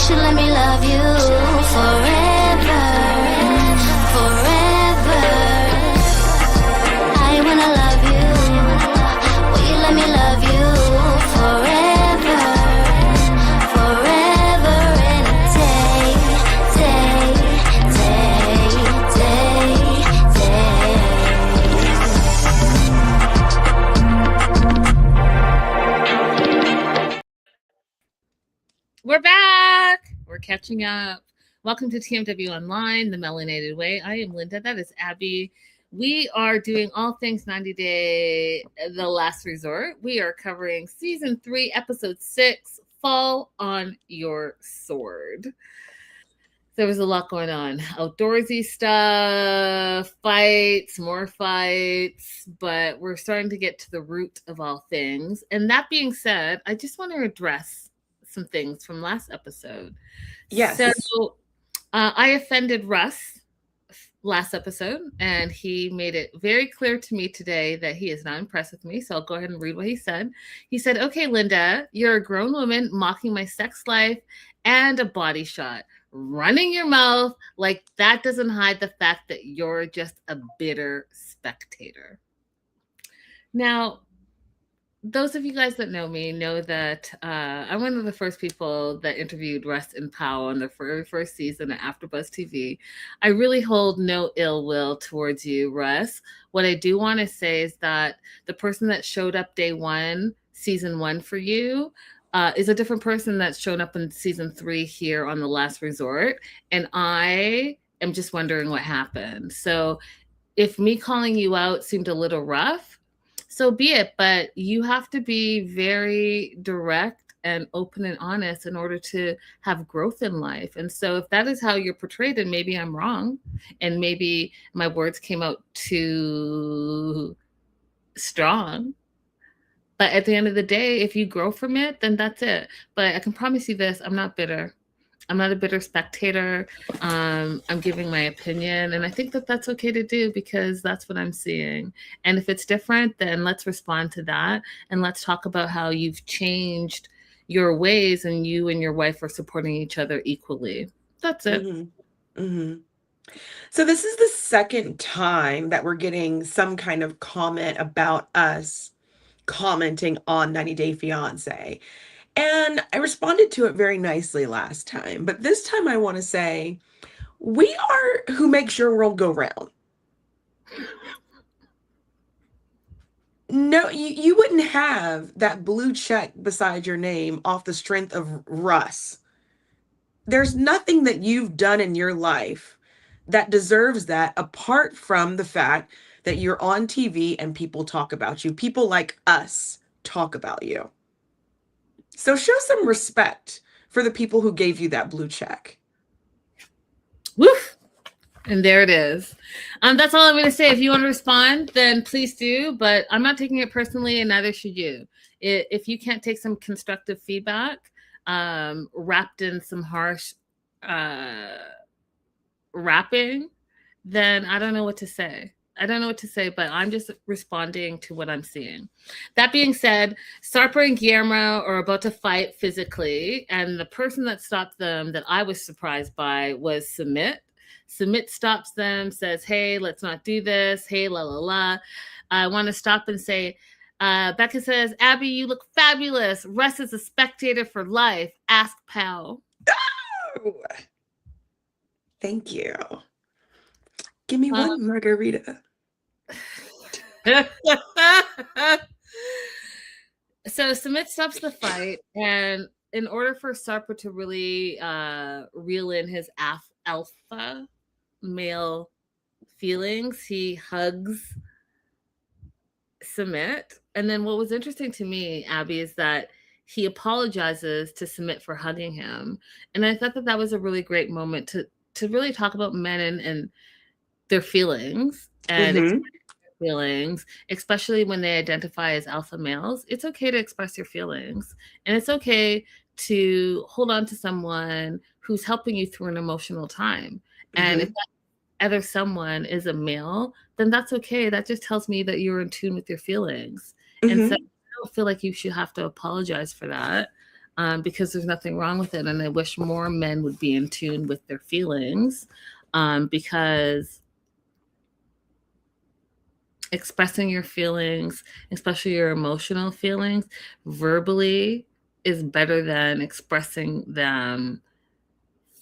should let me love you forever, forever. I wanna love you. Will you let me love you forever, forever and a day, day, day, day, day. We're back. We're catching up. Welcome to TMW Online, the Melanated Way. I am Linda. That is Abby. We are doing all things 90 Day, The Last Resort. We are covering Season 3, Episode 6, Fall on Your Sword. There was a lot going on. Outdoorsy stuff, fights, more fights, but we're starting to get to the root of all things. And that being said, I just want to address some things from last episode. Yes. So I offended Russ last episode, and he made it very clear to me today that he is not impressed with me. So I'll go ahead and read what he said. He said, "Okay, Linda, you're a grown woman mocking my sex life and a body shot. Running your mouth like that doesn't hide the fact that you're just a bitter spectator." Now, those of you guys that know me know that I'm one of the first people that interviewed Russ and Powell on the very first season of AfterBuzz TV. I really hold no ill will towards you, Russ. What I do want to say is that the person that showed up day one, season 1 for you, is a different person that's shown up in season 3 here on The Last Resort. And I am just wondering what happened. So if me calling you out seemed a little rough, so be it, but you have to be very direct and open and honest in order to have growth in life. And so if that is how you're portrayed, and maybe I'm wrong, and maybe my words came out too strong, but at the end of the day, if you grow from it, then that's it. But I can promise you this, I'm not bitter. I'm not a bitter spectator. I'm giving my opinion, and I think that that's okay to do because that's what I'm seeing. And if it's different, then let's respond to that, and let's talk about how you've changed your ways, and you and your wife are supporting each other equally. That's it. Mm-hmm. Mm-hmm. So this is the second time that we're getting some kind of comment about us commenting on 90 Day Fiancé. And I responded to it very nicely last time, but this time I want to say, we are who makes your world go round. No, you wouldn't have that blue check beside your name off the strength of Russ. There's nothing that you've done in your life that deserves that, apart from the fact that you're on TV and people talk about you. People like us talk about you. So show some respect for the people who gave you that blue check. Woof. And there it is. That's all I'm going to say. If you want to respond, then please do. But I'm not taking it personally, and neither should you. If you can't take some constructive feedback wrapped in some harsh rapping, then I don't know what to say. I don't know what to say, but I'm just responding to what I'm seeing. That being said, Sarper and Guillermo are about to fight physically, and the person that stopped them that I was surprised by was Sumit. Sumit stops them, says, "Hey, let's not do this. Hey, la, la, la." I want to stop and say, Becca says, "Abby, you look fabulous. Russ is a spectator for life. Ask Pal." Oh, thank you. Give me one margarita. So Sumit stops the fight, and in order for Sarper to really reel in his alpha male feelings, he hugs Sumit. And then what was interesting to me, Abby, is that he apologizes to Sumit for hugging him. And I thought that that was a really great moment to really talk about men and their feelings and feelings, especially when they identify as alpha males. It's okay to express your feelings, and it's okay to hold on to someone who's helping you through an emotional time. And if that other someone is a male, then that's okay. That just tells me that you're in tune with your feelings. And so I don't feel like you should have to apologize for that. because there's nothing wrong with it. And I wish more men would be in tune with their feelings, because expressing your feelings, especially your emotional feelings, verbally is better than expressing them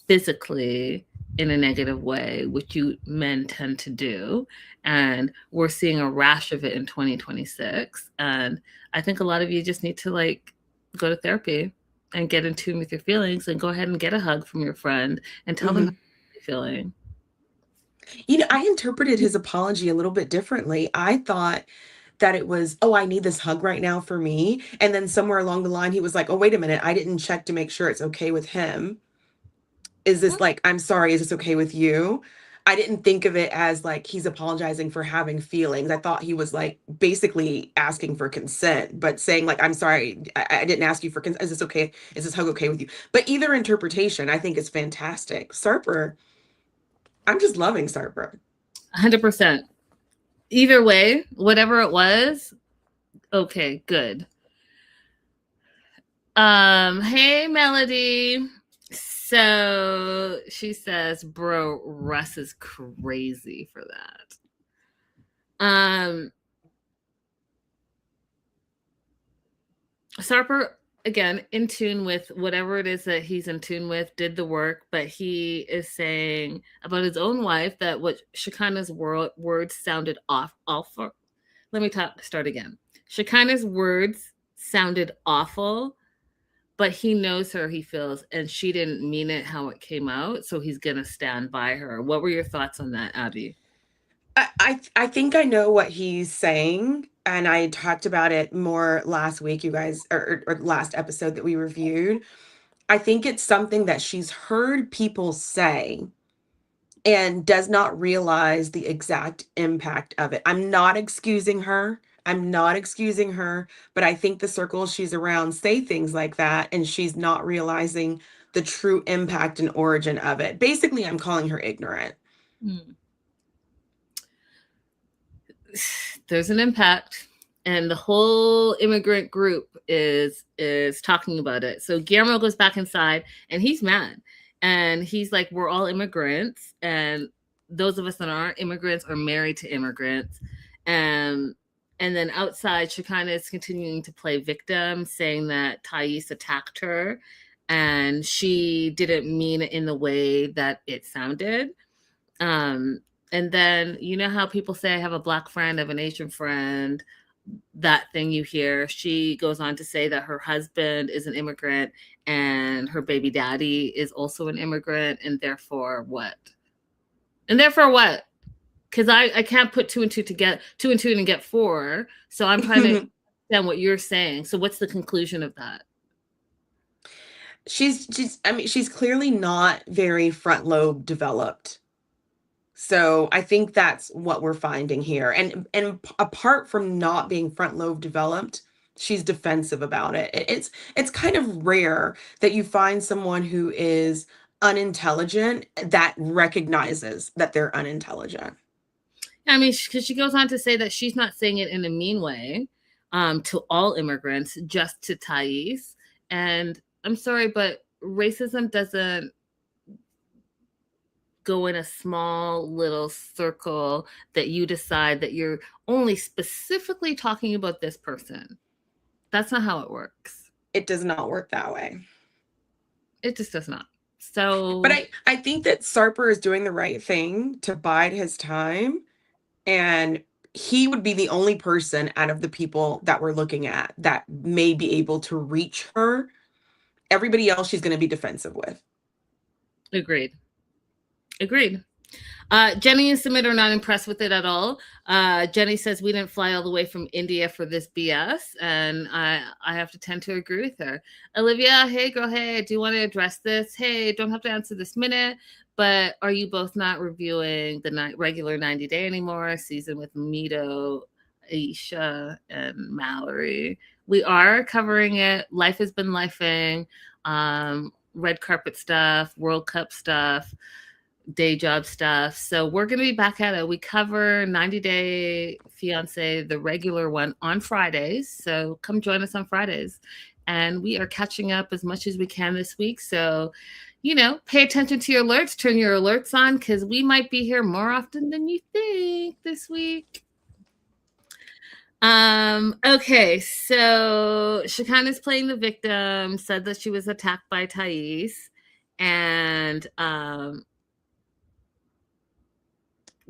physically in a negative way, which you men tend to do. And we're seeing a rash of it in 2026. And I think a lot of you just need to like go to therapy and get in tune with your feelings and go ahead and get a hug from your friend and tell them how you're feeling. You know, I interpreted his apology a little bit differently. I thought that it was, oh, I need this hug right now for me. And then somewhere along the line, he was like, oh, wait a minute. I didn't check to make sure it's okay with him. Is this like, I'm sorry, is this okay with you? I didn't think of it as like he's apologizing for having feelings. I thought he was like basically asking for consent, but saying like, I'm sorry, I didn't ask you for consent. Is this okay? Is this hug okay with you? But either interpretation, I think is fantastic. Sarper, I'm just loving Sarper. 100%. Either way, whatever it was, okay, good. Hey, Melody. So she says, bro, Russ is crazy for that. Sarper, again, in tune with whatever it is that he's in tune with, did the work, but he is saying about his own wife that what Shekinah's words sounded awful. Let me start again. Shekinah's words sounded awful, but he knows her, he feels, and she didn't mean it how it came out, so he's going to stand by her. What were your thoughts on that, Abby? I think I know what he's saying, and I talked about it more last week, you guys, or last episode that we reviewed. I think it's something that she's heard people say and does not realize the exact impact of it. I'm not excusing her. I'm not excusing her, but I think the circles she's around say things like that, and she's not realizing the true impact and origin of it. Basically, I'm calling her ignorant. There's an impact, and the whole immigrant group is talking about it. So Guillermo goes back inside, and he's mad. And he's like, we're all immigrants, and those of us that aren't immigrants are married to immigrants. And then outside, Shekinah is continuing to play victim, saying that Thais attacked her, and she didn't mean it in the way that it sounded. And then, you know how people say, I have a Black friend, I have an Asian friend, that thing you hear. She goes on to say that her husband is an immigrant and her baby daddy is also an immigrant, and therefore what? Because I can't put two and two and get four. So I'm trying to understand what you're saying. So what's the conclusion of that? She's clearly not very front lobe developed. So I think that's what we're finding here. And apart from not being front lobe developed, she's defensive about it. It's kind of rare that you find someone who is unintelligent that recognizes that they're unintelligent. I mean, because she goes on to say that she's not saying it in a mean way to all immigrants, just to Thais. And I'm sorry, but racism doesn't go in a small little circle that you decide that you're only specifically talking about this person. That's not how it works. It does not work that way. It just does not. So, but I think that Sarper is doing the right thing to bide his time, and he would be the only person out of the people that we're looking at that may be able to reach her. Everybody else she's going to be defensive with. Agreed. Jenny and Sumit are not impressed with it at all. Jenny says we didn't fly all the way from India for this BS, and I have to tend to agree with her. Olivia, hey girl, hey, do you want to address this? Hey, don't have to answer this minute, but are you both not reviewing the regular 90-day anymore season with Mito, Aisha, and Mallory? We are covering it. Life has been lifing. Red carpet stuff, World Cup stuff. day job stuff. So we're going to be back at it. We cover 90 Day Fiance, the regular one, on Fridays. So come join us on Fridays. And we are catching up as much as we can this week. So, pay attention to your alerts, turn your alerts on, because we might be here more often than you think this week. Okay, so Shekinah's playing the victim, said that she was attacked by Thais, and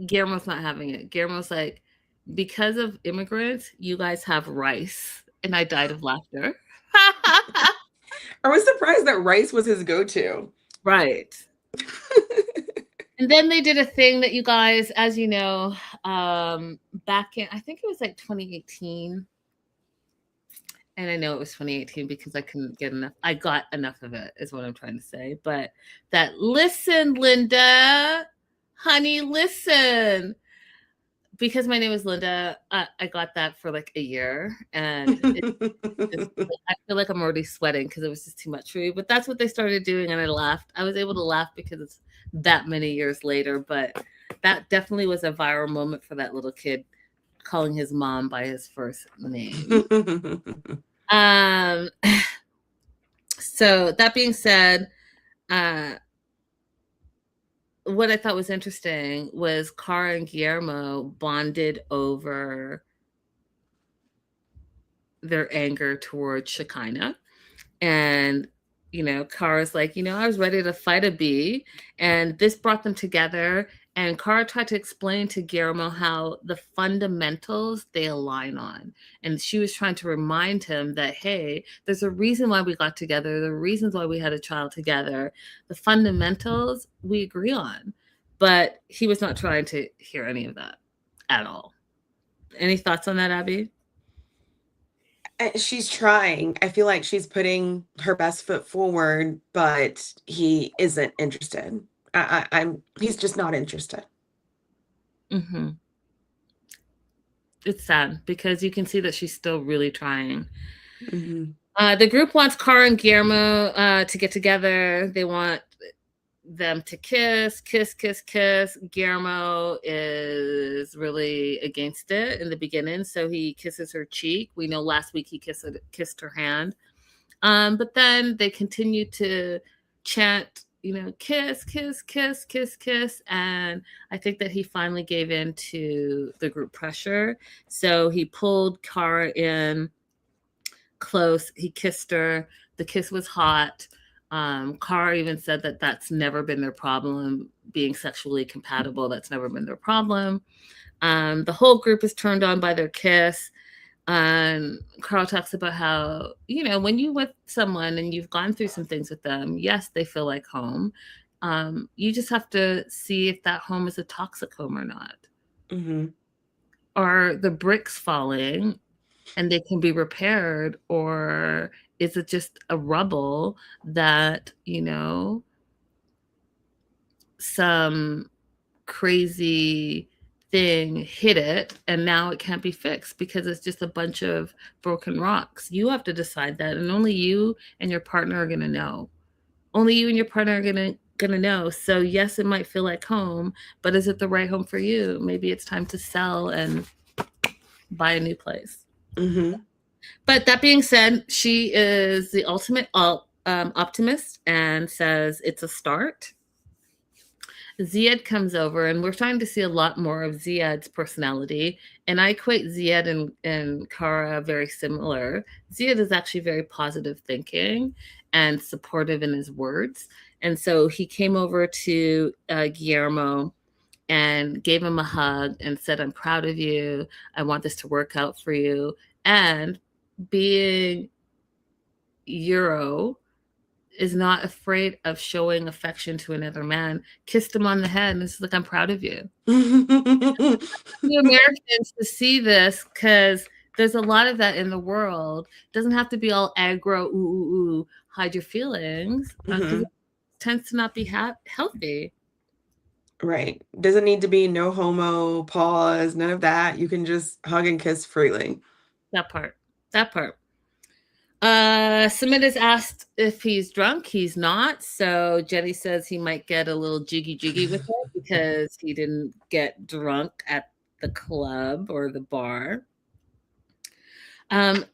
Guillermo's not having it. Guillermo's like, because of immigrants, you guys have rice. And I died of laughter. I was surprised that rice was his go-to. Right. And then they did a thing that you guys, as you know, back in, I think it was like 2018. And I know it was 2018 because I couldn't get enough. I got enough of it, is what I'm trying to say. But that, listen, Linda, honey, listen. Because my name is Linda, I got that for like a year. And I feel like I'm already sweating because it was just too much for me. But that's what they started doing. And I laughed. I was able to laugh because it's that many years later. But that definitely was a viral moment for that little kid calling his mom by his first name. So that being said, what I thought was interesting was Cara and Guillermo bonded over their anger towards Shekinah. And, Cara's like, I was ready to fight a bee. And this brought them together. And Cara tried to explain to Guillermo how the fundamentals they align on. And she was trying to remind him that, hey, there's a reason why we got together. There are reasons why we had a child together. The fundamentals we agree on. But he was not trying to hear any of that at all. Any thoughts on that, Abby? She's trying. I feel like she's putting her best foot forward, but he isn't interested. He's just not interested. Mm-hmm. It's sad because you can see that she's still really trying. Mm-hmm. The group wants Cara and Guillermo to get together. They want them to kiss. Guillermo is really against it in the beginning, so he kisses her cheek. We know last week he kissed her hand. But then they continue to chant, kiss. And I think that he finally gave in to the group pressure. So he pulled Cara in close. He kissed her. The kiss was hot. Cara even said that that's never been their problem, being sexually compatible. That's never been their problem. The whole group is turned on by their kiss. And Carl talks about how, when you're with someone and you've gone through some things with them, yes, they feel like home. You just have to see if that home is a toxic home or not. Mm-hmm. Are the bricks falling and they can be repaired, or is it just a rubble that, some crazy thing hit it and now it can't be fixed because it's just a bunch of broken rocks? You have to decide that, and only you and your partner are going to know. Only you and your partner are going to know. So yes, it might feel like home, but is it the right home for you? Maybe it's time to sell and buy a new place. Mm-hmm. But that being said, she is the ultimate optimist and says it's a start. Ziad comes over, and we're trying to see a lot more of Ziad's personality. And I equate Ziad and Cara very similar. Ziad is actually very positive thinking and supportive in his words. And so he came over to Guillermo and gave him a hug and said, I'm proud of you. I want this to work out for you. And being Euro, is not afraid of showing affection to another man, kissed him on the head, and it's like, I'm proud of you. The Americans to see this, because there's a lot of that in the world. It doesn't have to be all aggro, ooh, hide your feelings, because it tends to not be healthy. Right. Doesn't need to be no homo, pause, none of that. You can just hug and kiss freely. That part. Sumit is asked if he's drunk. He's not. So Jenny says he might get a little jiggy with it because he didn't get drunk at the club or the bar.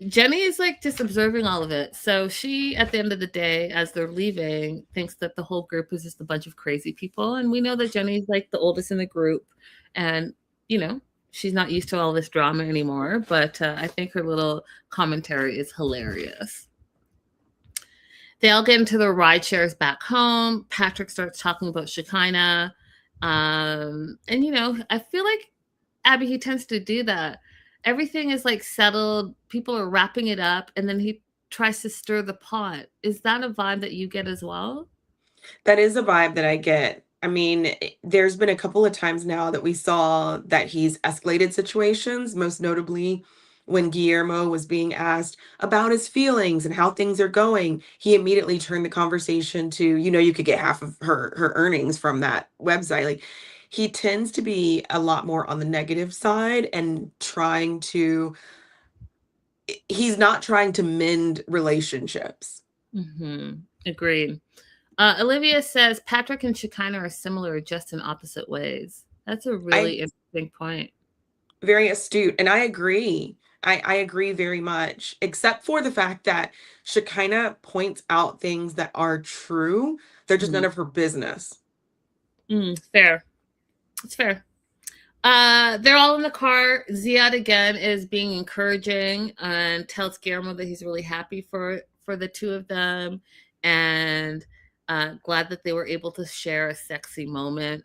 Jenny is like just observing all of it. So she, at the end of the day, as they're leaving, thinks that the whole group is just a bunch of crazy people. And we know that Jenny's like the oldest in the group. And, you know, she's not used to all this drama anymore. But I think her little commentary is hilarious. They all get into their ride shares back home. Patrick starts talking about Shekinah. And, you know, I feel like Abby, he tends to do that. Everything is like settled. People are wrapping it up. And then he tries to stir the pot. Is that a vibe that you get as well? That is a vibe that I get. I mean, there's been a couple of times now that we saw that he's escalated situations, most notably when Guillermo was being asked about his feelings and how things are going. He immediately turned the conversation to, you know, you could get half of her earnings from that website. Like, he tends to be a lot more on the negative side and he's not trying to mend relationships. Agreed. Olivia says Patrick and Shekinah are similar, just in opposite ways. That's a really interesting point. Very astute. And I agree. I agree very much, except for the fact that Shekinah points out things that are true. They're just none of her business. Fair. It's fair. They're all in the car. Ziad again is being encouraging and tells Guillermo that he's really happy for the two of them and glad that they were able to share a sexy moment.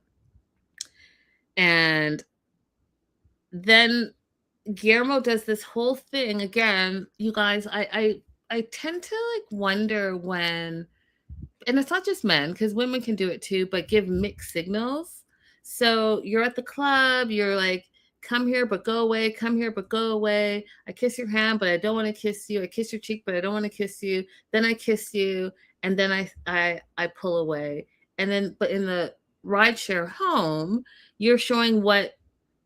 And then Guillermo does this whole thing again. You guys, I tend to like wonder when, and it's not just men because women can do it too, but give mixed signals. So you're at the club, you're like, come here, but go away. Come here, but go away. I kiss your hand, but I don't want to kiss you. I kiss your cheek, but I don't want to kiss you. Then I kiss you. And then I pull away. And then, but in the rideshare home, you're showing what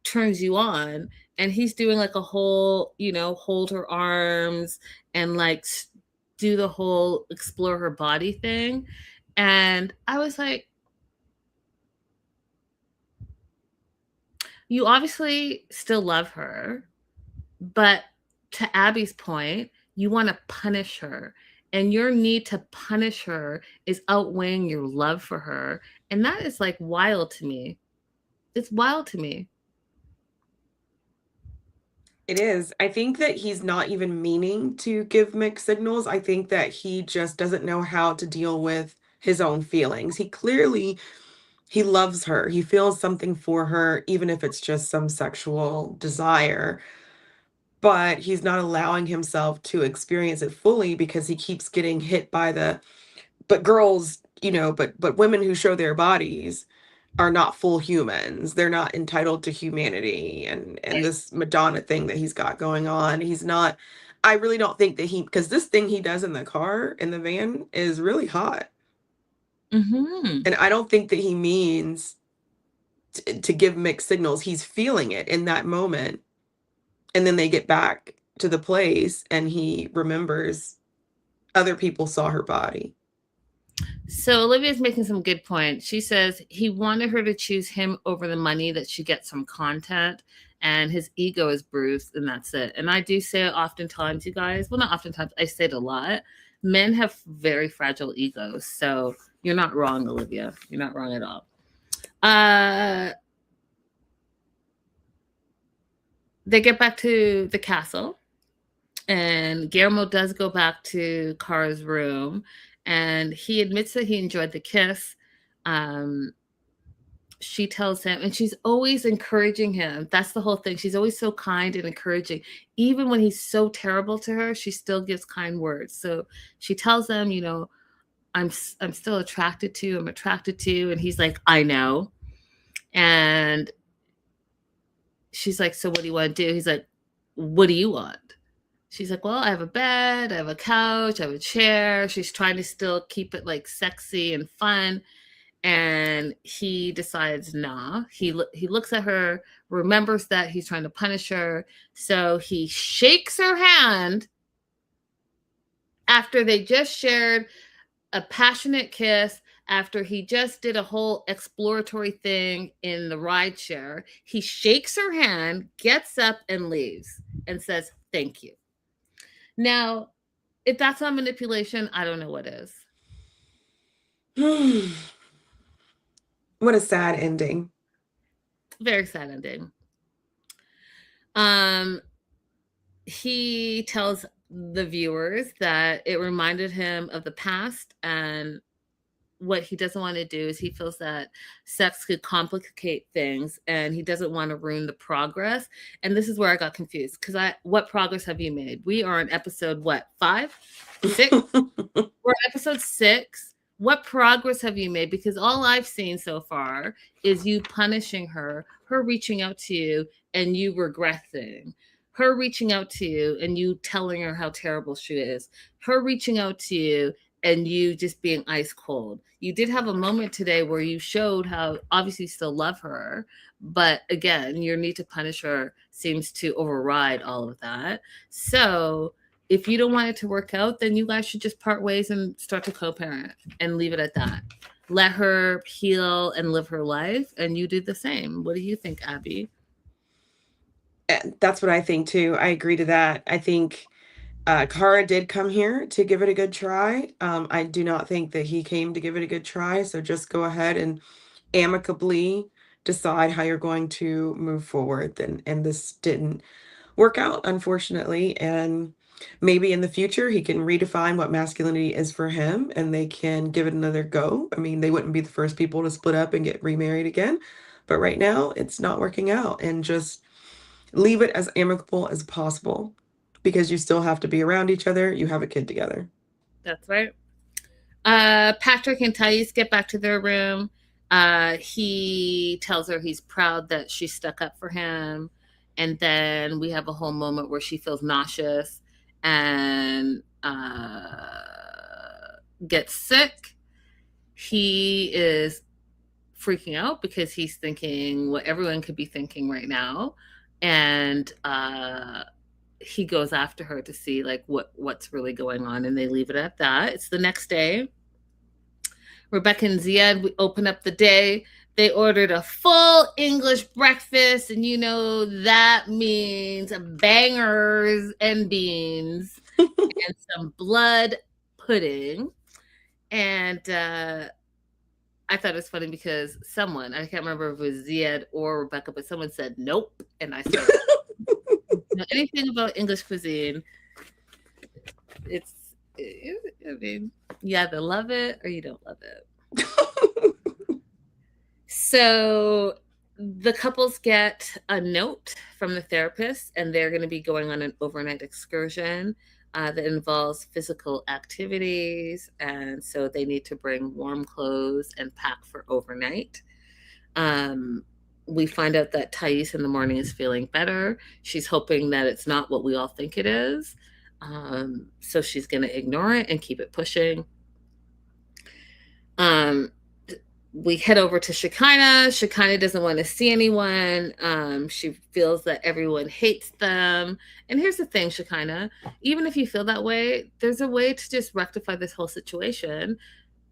turns you on. And he's doing like a whole, you know, hold her arms and like do the whole explore her body thing. And I was like, you obviously still love her, but to Abby's point, you want to punish her. And your need to punish her is outweighing your love for her. And that is like wild to me. It's wild to me. It is. I think that he's not even meaning to give mixed signals. I think that he just doesn't know how to deal with his own feelings. He loves her. He feels something for her, even if it's just some sexual desire. But he's not allowing himself to experience it fully because he keeps getting hit by but girls, you know, but women who show their bodies are not full humans. They're not entitled to humanity and this Madonna thing that he's got going on. He's not, I really don't think that because this thing he does in the car, in the van, is really hot. And I don't think that he means to give mixed signals. He's feeling it in that moment. And then they get back to the place and he remembers other people saw her body. So Olivia's making some good points. She says he wanted her to choose him over the money that she gets from content, and his ego is bruised, and that's it. And I do say it oftentimes, you guys. Well, not oftentimes. I say it a lot. Men have very fragile egos. So you're not wrong, Olivia. You're not wrong at all. They get back to the castle, and Guillermo does go back to Kara's room. And he admits that he enjoyed the kiss. She tells him, and she's always encouraging him. That's the whole thing. She's always so kind and encouraging. Even when he's so terrible to her, she still gives kind words. So she tells him, you know, I'm still attracted to you. I'm attracted to you. And he's like, I know. And she's like, so what do you want to do? He's like, what do you want? She's like, well, I have a bed, I have a couch, I have a chair. She's trying to still keep it like sexy and fun. And he decides, nah. He looks at her, remembers that he's trying to punish her. So he shakes her hand after they just shared a passionate kiss, after he just did a whole exploratory thing in the ride share, he shakes her hand, gets up, and leaves and says, "Thank you." Now, if that's not manipulation, I don't know what is. What a sad ending. Very sad ending. He tells the viewers that it reminded him of the past, and what he doesn't want to do is he feels that sex could complicate things and he doesn't want to ruin the progress. And this is where I got confused, because what progress have you made? We are in episode what, 5, 6? We're at episode 6. What progress have you made? Because all I've seen so far is you punishing her reaching out to you and you regressing, her reaching out to you and you telling her how terrible she is, her reaching out to you and you just being ice cold. You did have a moment today where you showed how obviously you still love her, but again, your need to punish her seems to override all of that. So if you don't want it to work out, then you guys should just part ways and start to co-parent and leave it at that. Let her heal and live her life, and you do the same. What do you think, Abby? That's what I think too. I agree to that. I think Kara did come here to give it a good try. I do not think that he came to give it a good try. So just go ahead and amicably decide how you're going to move forward. And this didn't work out, unfortunately. And maybe in the future, he can redefine what masculinity is for him and they can give it another go. I mean, they wouldn't be the first people to split up and get remarried again. But right now, it's not working out. And just leave it as amicable as possible, because you still have to be around each other. You have a kid together. That's right. Patrick and Thais get back to their room. He tells her he's proud that she stuck up for him. And then we have a whole moment where she feels nauseous and gets sick. He is freaking out because he's thinking what everyone could be thinking right now. And he goes after her to see like what's really going on, and they leave it at that. It's the next day. Rebecca and Ziad open up the day. They ordered a full English breakfast, and you know that means bangers and beans and some blood pudding. And I thought it was funny because someone, I can't remember if it was Ziad or Rebecca, but someone said nope, and I said anything about English cuisine, I mean, you either love it or you don't love it. So the couples get a note from the therapist, and they're going to be going on an overnight excursion that involves physical activities. And so they need to bring warm clothes and pack for overnight. We find out that Thais in the morning is feeling better. She's hoping that it's not what we all think it is. So she's going to ignore it and keep it pushing. We head over to Shekinah. Shekinah doesn't want to see anyone. She feels that everyone hates them. And here's the thing, Shekinah, even if you feel that way, there's a way to just rectify this whole situation.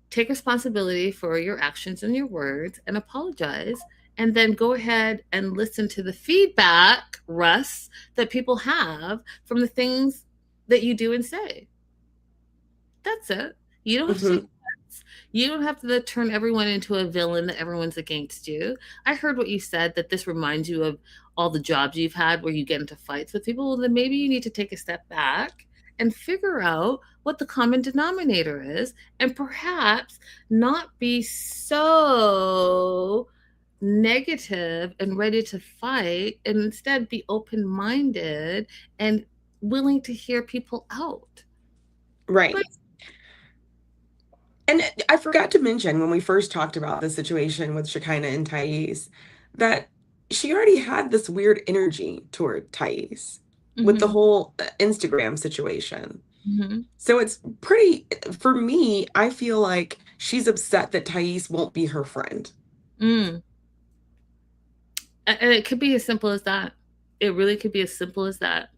Take responsibility for your actions and your words and apologize. And then go ahead and listen to the feedback, Russ, that people have from the things that you do and say. That's it. You don't have to take you don't have to turn everyone into a villain that everyone's against you. I heard what you said, that this reminds you of all the jobs you've had where you get into fights with people. Well, then maybe you need to take a step back and figure out what the common denominator is, and perhaps not be so negative and ready to fight, and instead be open-minded and willing to hear people out. Right. But and I forgot to mention when we first talked about the situation with Shekinah and Thais that she already had this weird energy toward Thais with the whole Instagram situation. So it's pretty, for me, I feel like she's upset that Thais won't be her friend. And it could be as simple as that. It really could be as simple as that.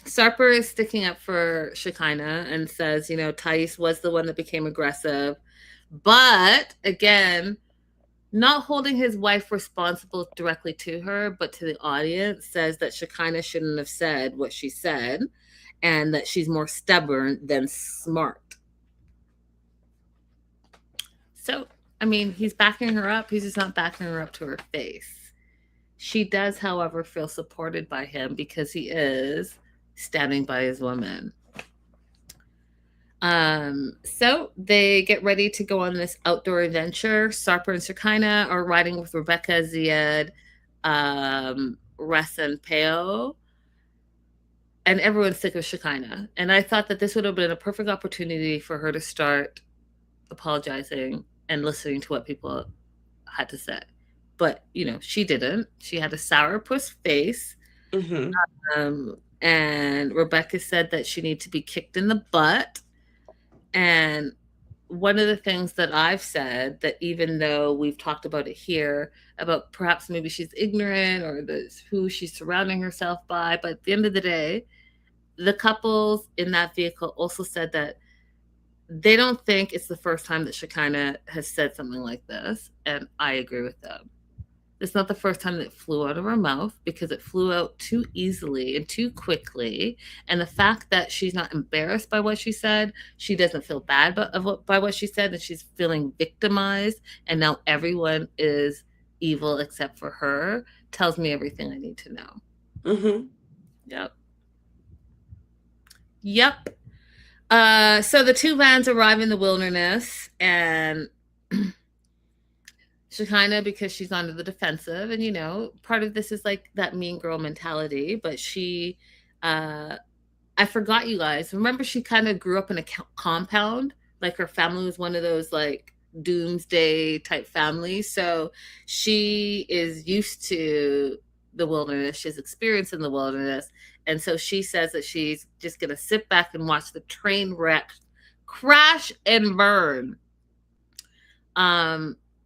Sarper is sticking up for Shekinah and says, Thais was the one that became aggressive. But again, not holding his wife responsible directly to her, but to the audience, says that Shekinah shouldn't have said what she said and that she's more stubborn than smart. So, I mean, he's backing her up. He's just not backing her up to her face. She does, however, feel supported by him because he is standing by his woman. So they get ready to go on this outdoor adventure. Sarper and Shekinah are riding with Rebecca, Ziad, Russ, and Peo. And everyone's sick of Shekinah. And I thought that this would have been a perfect opportunity for her to start apologizing and listening to what people had to say. But, she didn't. She had a sourpuss face. Mm-hmm. And Rebecca said that she needs to be kicked in the butt. And one of the things that I've said, that even though we've talked about it here, about perhaps maybe she's ignorant or who she's surrounding herself by, but at the end of the day, the couples in that vehicle also said that they don't think it's the first time that Shekinah has said something like this. And I agree with them. It's not the first time that it flew out of her mouth, because it flew out too easily and too quickly. And the fact that she's not embarrassed by what she said, she doesn't feel bad by what she said, and she's feeling victimized, and now everyone is evil except for her, tells me everything I need to know. Mm-hmm. Yep. So the two vans arrive in the wilderness, and Shekinah, because she's on the defensive, and part of this is like that mean girl mentality, but she, I forgot, you guys, remember she kind of grew up in a compound, like her family was one of those like doomsday type families, so she is used to the wilderness, she's experienced in the wilderness, and so she says that she's just going to sit back and watch the train wreck crash and burn.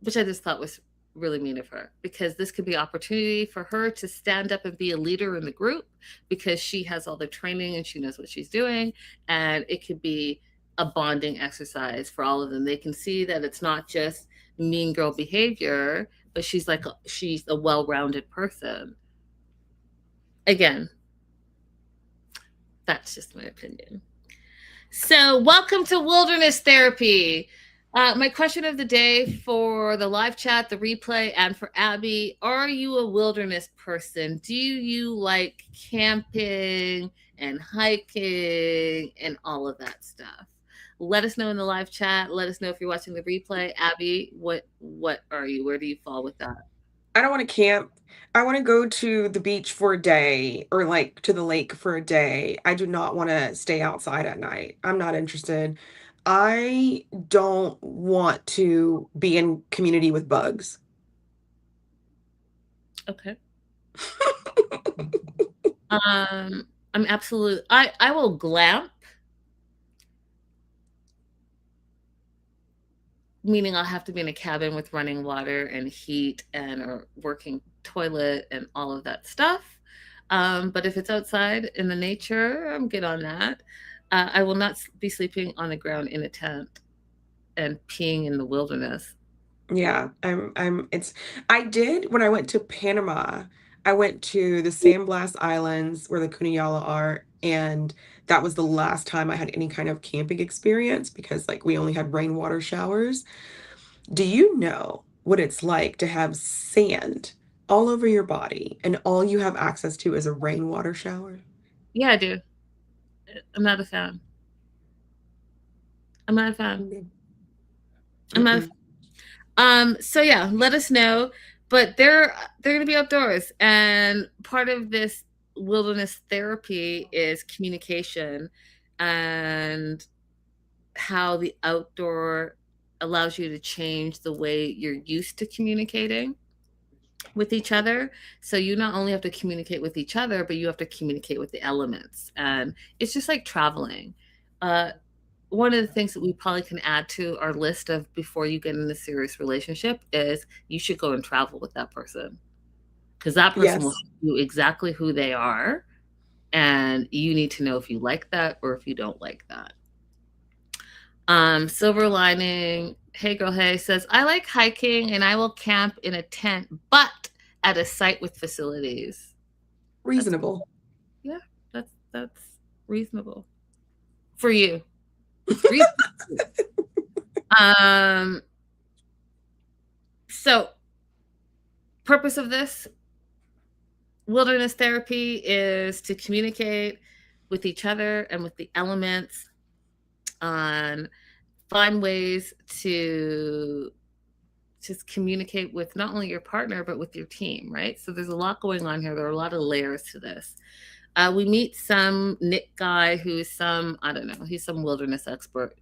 Which I just thought was really mean of her, because this could be an opportunity for her to stand up and be a leader in the group, because she has all the training and she knows what she's doing, and it could be a bonding exercise for all of them. They can see that it's not just mean girl behavior, but she's a well-rounded person. Again, that's just my opinion. So welcome to Wilderness Therapy. My question of the day for the live chat, the replay, and for Abby: are you a wilderness person? Do you like camping and hiking and all of that stuff? Let us know in the live chat. Let us know if you're watching the replay. Abby, what are you? Where do you fall with that? I don't want to camp. I want to go to the beach for a day, or like to the lake for a day. I do not want to stay outside at night. I'm not interested. I don't want to be in community with bugs. Okay. I'm absolutely, I will glamp, meaning I'll have to be in a cabin with running water and heat and a working toilet and all of that stuff. But if it's outside in the nature, I'm good on that. I will not be sleeping on the ground in a tent and peeing in the wilderness. Yeah, I did when I went to Panama. I went to the San Blas Islands where the Cunayala are, and that was the last time I had any kind of camping experience, because like we only had rainwater showers. Do you know what it's like to have sand all over your body and all you have access to is a rainwater shower? Yeah, I do. I'm not a fan. I'm not a fan. I'm not a fan. So yeah, let us know. But they're gonna be outdoors, and part of this wilderness therapy is communication, and how the outdoor allows you to change the way you're used to communicating with each other. So you not only have to communicate with each other, but you have to communicate with the elements. And it's just like traveling. One of the things that we probably can add to our list of before you get in a serious relationship is you should go and travel with that person, because that person will Yes. show you exactly who they are And you need to know if you like that or if you don't like that. Silver Lining, Hey Girl Hey says, I like hiking and I will camp in a tent, but at a site with facilities. Reasonable. That's reasonable for you. It's reasonable. So purpose of this wilderness therapy is to communicate with each other and with the elements, on find ways to just communicate with not only your partner but with your team, right? So there's a lot going on here. There are a lot of layers to this. We meet some Nick guy who's some, I don't know, he's some wilderness expert.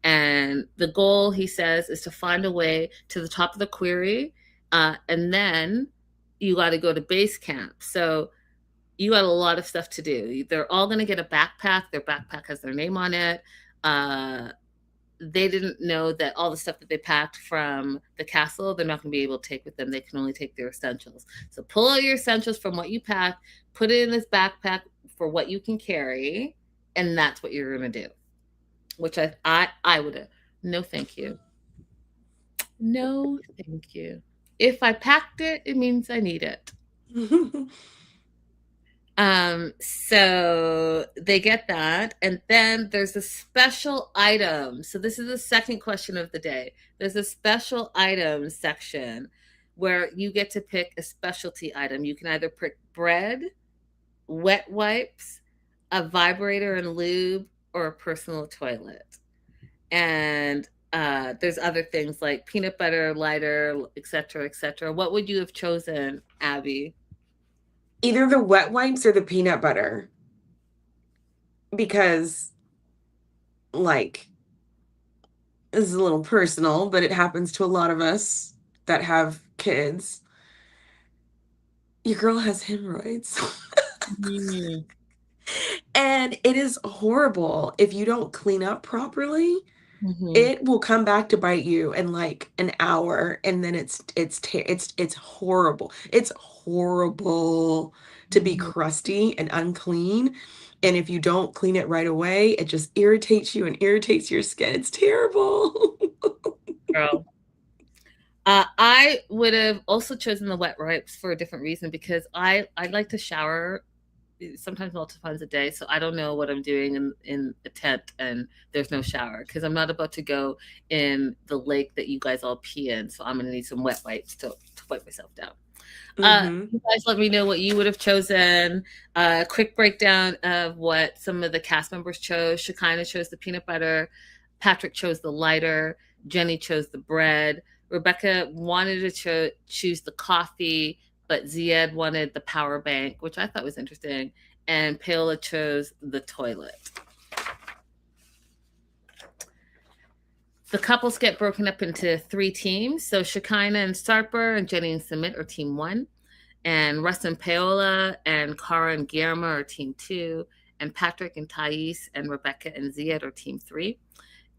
And the goal, he says, is to find a way to the top of the query. And then you got to go to base camp. So you got a lot of stuff to do. They're all going to get a backpack. Their backpack has their name on it. They didn't know that all the stuff that they packed from the castle, they're not going to be able to take with them. They can only take their essentials. So pull out your essentials from what you packed, put it in this backpack for what you can carry, and that's what you're going to do. Which I would have. No, thank you. No, thank you. If I packed it, it means I need it. So they get that. And then there's a special item. So this is the second question of the day. There's a special items section where you get to pick a specialty item. You can either pick bread, wet wipes, a vibrator and lube, or a personal toilet. And there's other things like peanut butter, lighter, etc., etc. What would you have chosen, Abby? Either the wet wipes or the peanut butter. Because, like, this is a little personal, but it happens to a lot of us that have kids. Your girl has hemorrhoids. And it is horrible if you don't clean up properly. It will come back to bite you in like an hour, and then it's horrible. It's horrible to be crusty and unclean. And if you don't clean it right away, it just irritates you and irritates your skin. It's terrible. Girl. I would have also chosen the wet wipes for a different reason, because I like to shower sometimes multiple times a day. So I don't know what I'm doing in a tent and there's no shower, because I'm not about to go in the lake that you guys all pee in. So I'm going to need some wet wipes to wipe myself down. You guys let me know what you would have chosen. Quick breakdown of what some of the cast members chose. Shekinah chose the peanut butter. Patrick chose the lighter. Jenny chose the bread. Rebecca wanted to choose the coffee, but Ziad wanted the power bank, which I thought was interesting. And Paola chose the toilet. The couples get broken up into 3 teams. So Shekinah and Sarper and Jenny and Sumit are team 1. And Russ and Paola and Cara and Guillermo are team 2. And Patrick and Thais and Rebecca and Ziad are team 3.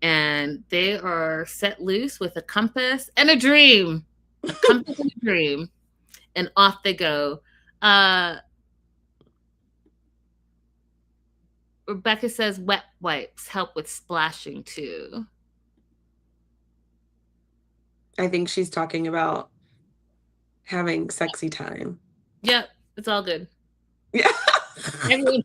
And they are set loose with a compass and a dream. A compass and a dream. And off they go. Rebecca says wet wipes help with splashing too. I think she's talking about having sexy time. Yep, it's all good. Yeah. Everyone's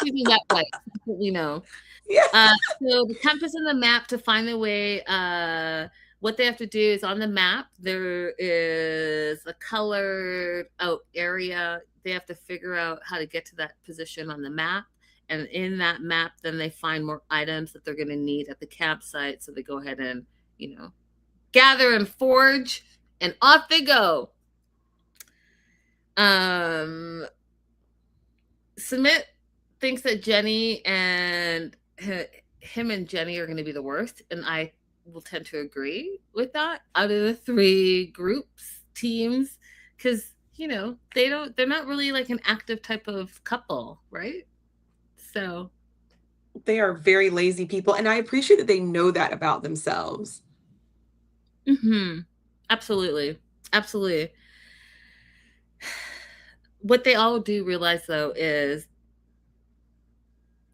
choosing wet wipes. That's what we know. Yeah. So the compass and the map to find the way. What they have to do is on the map, there is a colored out area. They have to figure out how to get to that position on the map. And in that map, then they find more items that they're going to need at the campsite. So they go ahead and, gather and forge, and off they go. Sumit thinks that Jenny and him and Jenny are going to be the worst. And I will tend to agree with that out of the 3 groups, teams, because they're not really like an active type of couple, right? So they are very lazy people, and I appreciate that they know that about themselves. Absolutely. What they all do realize though is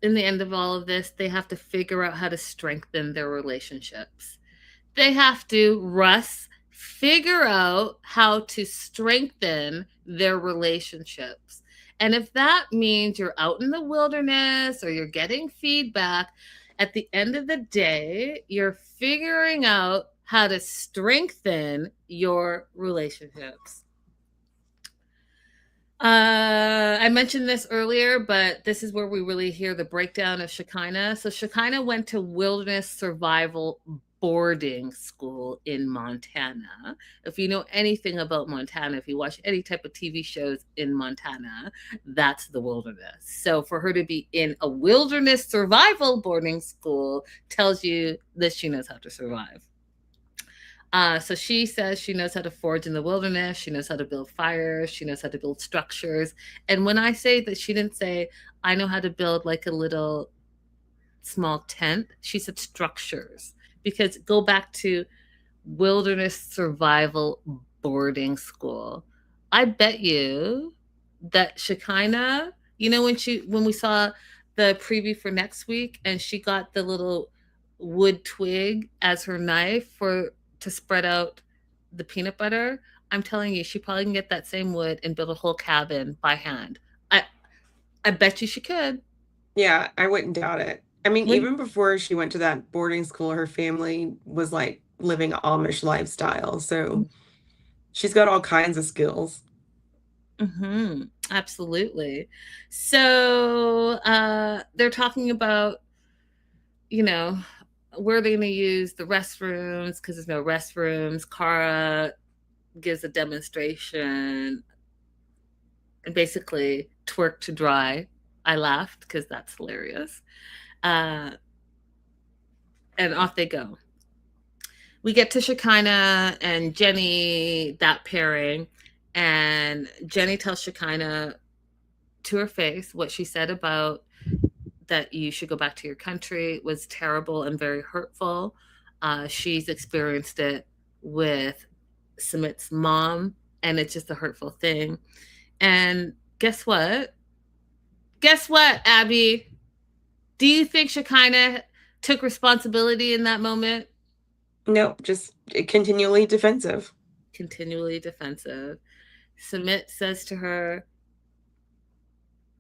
in the end of all of this, they have to figure out how to strengthen their relationships. They have to, Russ, figure out how to strengthen their relationships. And if that means you're out in the wilderness or you're getting feedback, at the end of the day, you're figuring out how to strengthen your relationships. I mentioned this earlier, but this is where we really hear the breakdown of Shekinah. So Shekinah went to wilderness survival boarding school in Montana. If you know anything about Montana, if you watch any type of TV shows in Montana, that's the wilderness. So for her to be in a wilderness survival boarding school tells you that she knows how to survive. So she says she knows how to forage in the wilderness. She knows how to build fires. She knows how to build structures. And when I say that, she didn't say, I know how to build like a little small tent. She said structures, because go back to wilderness survival boarding school. I bet you that Shekinah, you know, when we saw the preview for next week and she got the little wood twig as her knife to spread out the peanut butter, I'm telling you, she probably can get that same wood and build a whole cabin by hand. I bet you she could. Yeah, I wouldn't doubt it. I mean, When, even before she went to that boarding school, her family was like living Amish lifestyle. So she's got all kinds of skills. absolutely. So they're talking about, you know, where they're going to use the restrooms because there's no restrooms. Kara gives a demonstration and basically twerk to dry. I laughed because that's hilarious. And off they go. We get to Shekinah and Jenny, that pairing, and Jenny tells Shekinah to her face what she said about that you should go back to your country was terrible and very hurtful. She's experienced it with Sumit's mom, and it's just a hurtful thing. And guess what? Guess what, Abby? Do you think Shekinah took responsibility in that moment? No, just continually defensive. Continually defensive. Sumit says to her,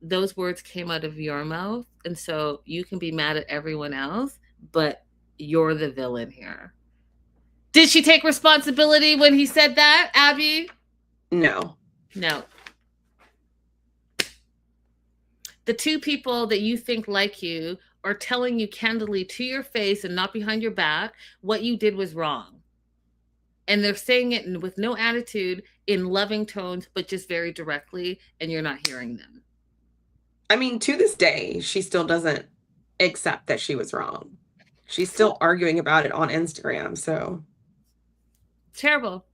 those words came out of your mouth, and so you can be mad at everyone else, but you're the villain here. Did she take responsibility when he said that, Abby? No. No. The two people that you think like you are telling you candidly to your face and not behind your back what you did was wrong. And they're saying it with no attitude, in loving tones, but just very directly, and you're not hearing them. I mean, to this day, she still doesn't accept that she was wrong. She's still arguing about it on Instagram, so. Terrible.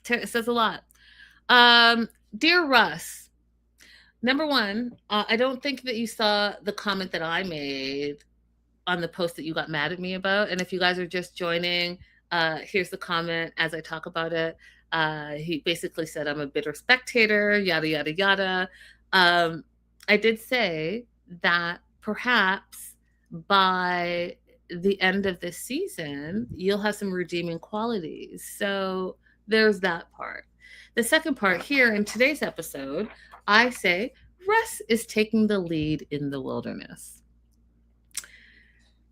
It says a lot. Dear Russ, number one, I don't think that you saw the comment that I made on the post that you got mad at me about. And if you guys are just joining, here's the comment as I talk about it. He basically said, I'm a bitter spectator, yada, yada, yada. I did say that perhaps by the end of this season, you'll have some redeeming qualities. So there's that part. The second part here in today's episode, I say Russ is taking the lead in the wilderness.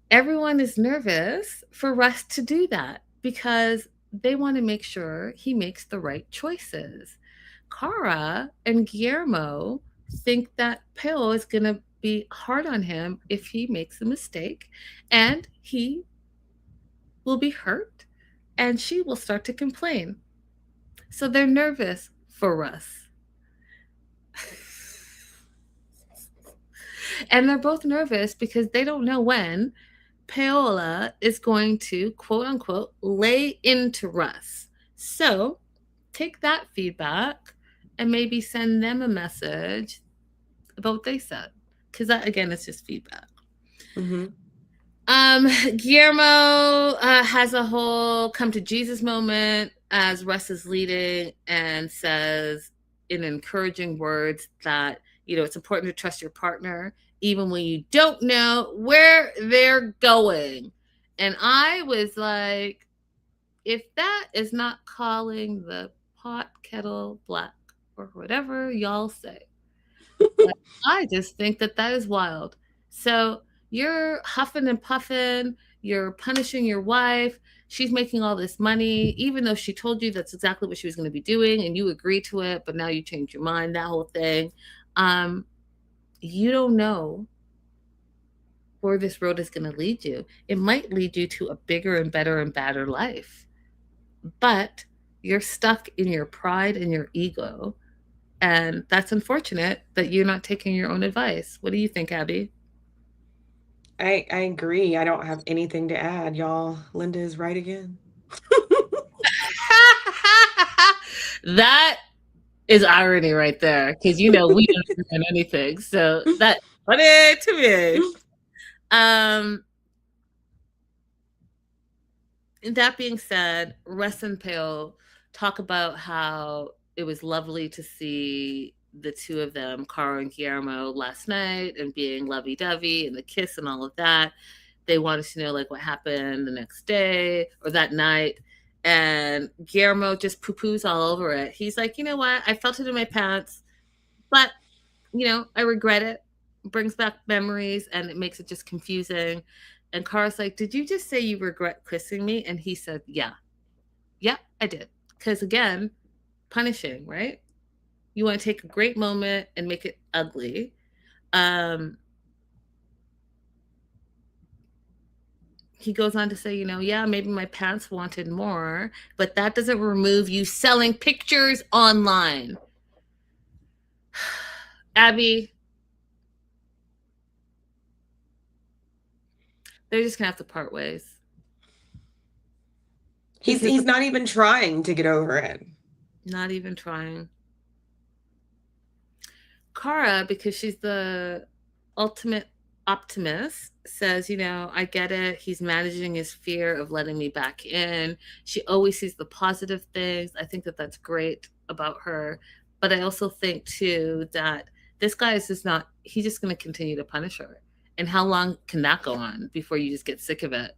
Everyone is nervous for Russ to do that because they want to make sure he makes the right choices. Kara and Guillermo think that Peo is going to be hard on him if he makes a mistake, and he will be hurt, and she will start to complain. So they're nervous for Russ. And they're both nervous because they don't know when Paola is going to, quote unquote, lay into Russ. So take that feedback and maybe send them a message about what they said. Because that, again, is just feedback. Mm-hmm. Guillermo has a whole come to Jesus moment as Russ is leading and says in encouraging words that, It's important to trust your partner, even when you don't know where they're going. And I was like, if that is not calling the pot kettle black or whatever y'all say, like, I just think that that is wild. So you're huffing and puffing, you're punishing your wife. She's making all this money, even though she told you that's exactly what she was going to be doing and you agreed to it, but now you change your mind, that whole thing. Um, you don't know where this road is going to lead you. It might lead you to a bigger and better and badder life, but you're stuck in your pride and your ego. And that's unfortunate that you're not taking your own advice. What do you think, Abby? I agree. I don't have anything to add, y'all. Linda is right again. That is irony right there, because we don't understand anything. So that's funny to me. Um, that being said, Russ and Pale talk about how it was lovely to see the two of them, Cara and Guillermo, last night and being lovey dovey and the kiss and all of that. They wanted to know like what happened the next day or that night. And Guillermo just poo poos all over it. He's like, you know what? I felt it in my pants, but I regret it. Brings back memories and it makes it just confusing. And Cara's like, did you just say you regret kissing me? And he said, yeah. Yeah, I did. Because again, punishing, right? You want to take a great moment and make it ugly. He goes on to say, yeah, maybe my pants wanted more, but that doesn't remove you selling pictures online. Abby, they're just gonna have to part ways. He's not even trying to get over it. Not even trying. Cara, because she's the ultimate optimist, says, I get it. He's managing his fear of letting me back in. She always sees the positive things. I think that that's great about her. But I also think, too, that this guy is he's just going to continue to punish her. And how long can that go on before you just get sick of it?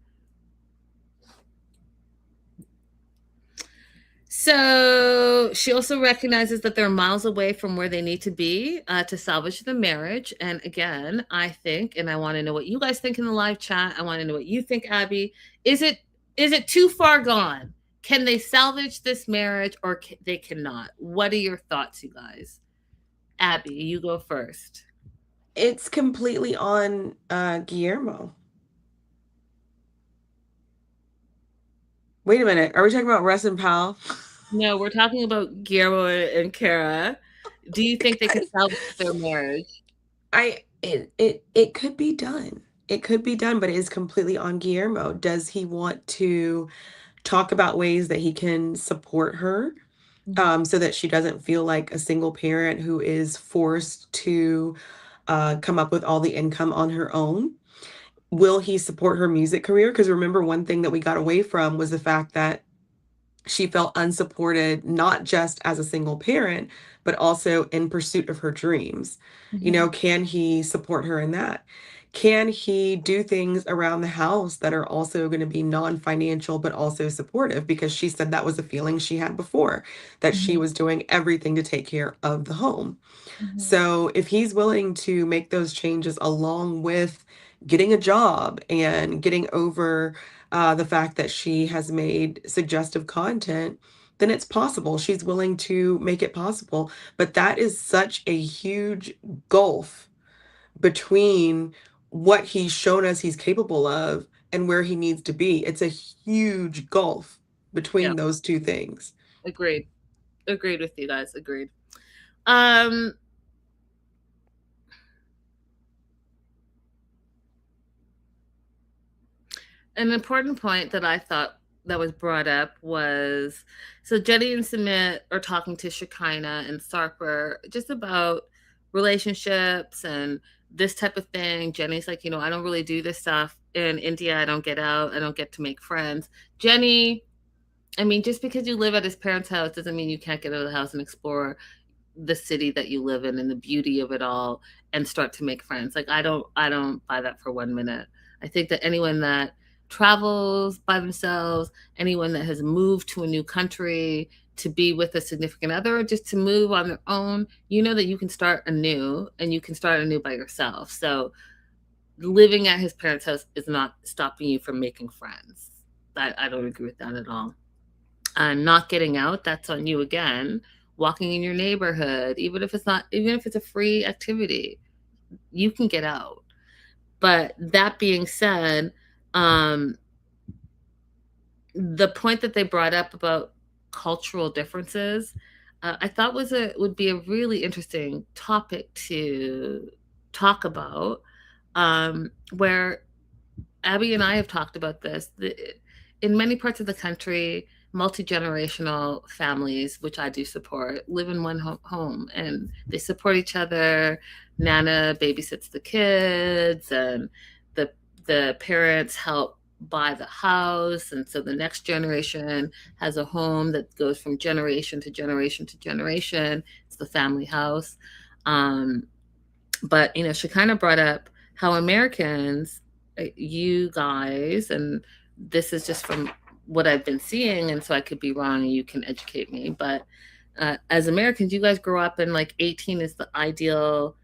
So she also recognizes that they're miles away from where they need to be to salvage the marriage. And again, I think, and I want to know what you guys think in the live chat. I want to know what you think, Abby. Is it too far gone? Can they salvage this marriage or they cannot? What are your thoughts, you guys? Abby, you go first. It's completely on Guillermo. Wait a minute. Are we talking about Russ and Powell? No, we're talking about Guillermo and Cara. Do you think they can salvage their marriage? It could be done. It could be done, but it is completely on Guillermo. Does he want to talk about ways that he can support her so that she doesn't feel like a single parent who is forced to come up with all the income on her own? Will he support her music career? Because remember, one thing that we got away from was the fact that she felt unsupported, not just as a single parent, but also in pursuit of her dreams. Can he support her in that? Can he do things around the house that are also going to be non-financial, but also supportive? Because she said that was a feeling she had before, that she was doing everything to take care of the home. So if he's willing to make those changes along with getting a job and getting over the fact that she has made suggestive content, then it's possible. She's willing to make it possible. But that is such a huge gulf between what he's shown us he's capable of and where he needs to be. It's a huge gulf between those two things. Agreed with you guys. Agreed. An important point that I thought that was brought up was, so Jenny and Sumit are talking to Shekinah and Sarper just about relationships and this type of thing. Jenny's like, I don't really do this stuff in India. I don't get out. I don't get to make friends. Jenny, I mean, just because you live at his parents' house doesn't mean you can't get out of the house and explore. the city that you live in and the beauty of it all and start to make friends. Like I don't buy that for 1 minute. I think that anyone that travels by themselves, anyone that has moved to a new country to be with a significant other or just to move on their own, you know that you can start anew and you can start anew by yourself. So living at his parents' house is not stopping you from making friends. I don't agree with that at all. Not getting out, that's on you again. Walking in your neighborhood, even if it's a free activity, you can get out. But that being said, the point that they brought up about cultural differences, I thought would be a really interesting topic to talk about. Where Abby and I have talked about this. In many parts of the country, multi-generational families, which I do support, live in one home and they support each other. Nana babysits the kids and the parents help buy the house. And so the next generation has a home that goes from generation to generation to generation. It's the family house. But, she kind of brought up how Americans, you guys, and this is just from what I've been seeing, and so I could be wrong and you can educate me, but as Americans, you guys grow up in like 18 is the ideal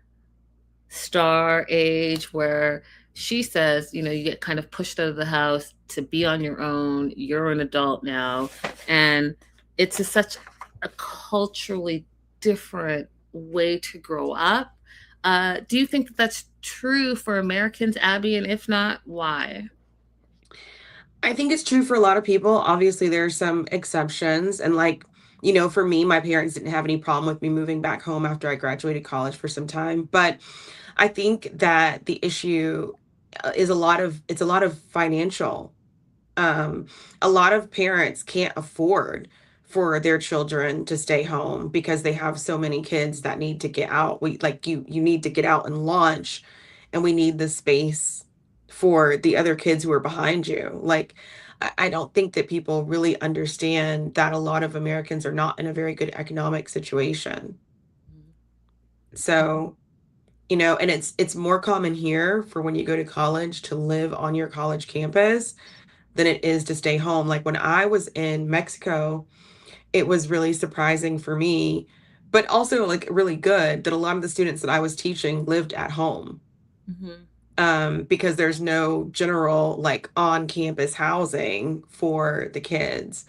star age where she says, you get kind of pushed out of the house to be on your own. You're an adult now. And it's such a culturally different way to grow up. Do you think that that's true for Americans, Abby? And if not, why? I think it's true for a lot of people. Obviously, there are some exceptions. And for me, my parents didn't have any problem with me moving back home after I graduated college for some time. But I think that the issue is it's a lot of financial. A lot of parents can't afford for their children to stay home because they have so many kids that need to get out. You need to get out and launch, and we need the space for the other kids who are behind you. I don't think that people really understand that a lot of Americans are not in a very good economic situation. So, and it's more common here for when you go to college to live on your college campus than it is to stay home. Like when I was in Mexico, it was really surprising for me, but also like really good that a lot of the students that I was teaching lived at home. Because there's no general like on-campus housing for the kids.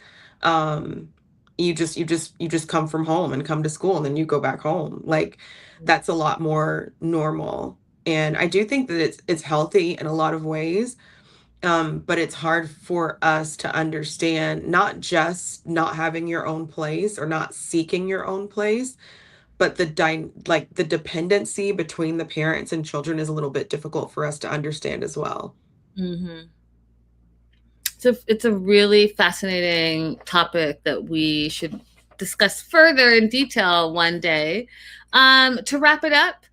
You just come from home and come to school and then you go back home. Like that's a lot more normal. And I do think that it's healthy in a lot of ways. But it's hard for us to understand not just not having your own place or not seeking your own place, but the dependency between the parents and children is a little bit difficult for us to understand as well. So it's a really fascinating topic that we should discuss further in detail one day. To wrap it up,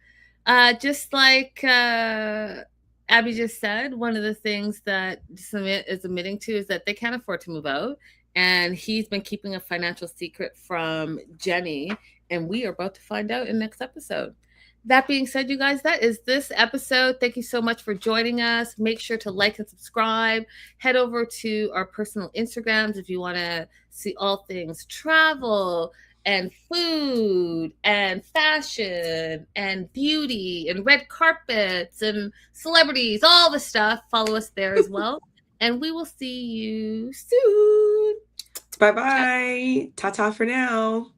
just like Abby just said, one of the things that Sumit is admitting to is that they can't afford to move out. And he's been keeping a financial secret from Jenny. And we are about to find out in the next episode. That being said, you guys, that is this episode. Thank you so much for joining us. Make sure to like and subscribe. Head over to our personal Instagrams if you want to see all things travel and food and fashion and beauty and red carpets and celebrities, all the stuff. Follow us there as well. And we will see you soon. Bye-bye. Ta-ta for now.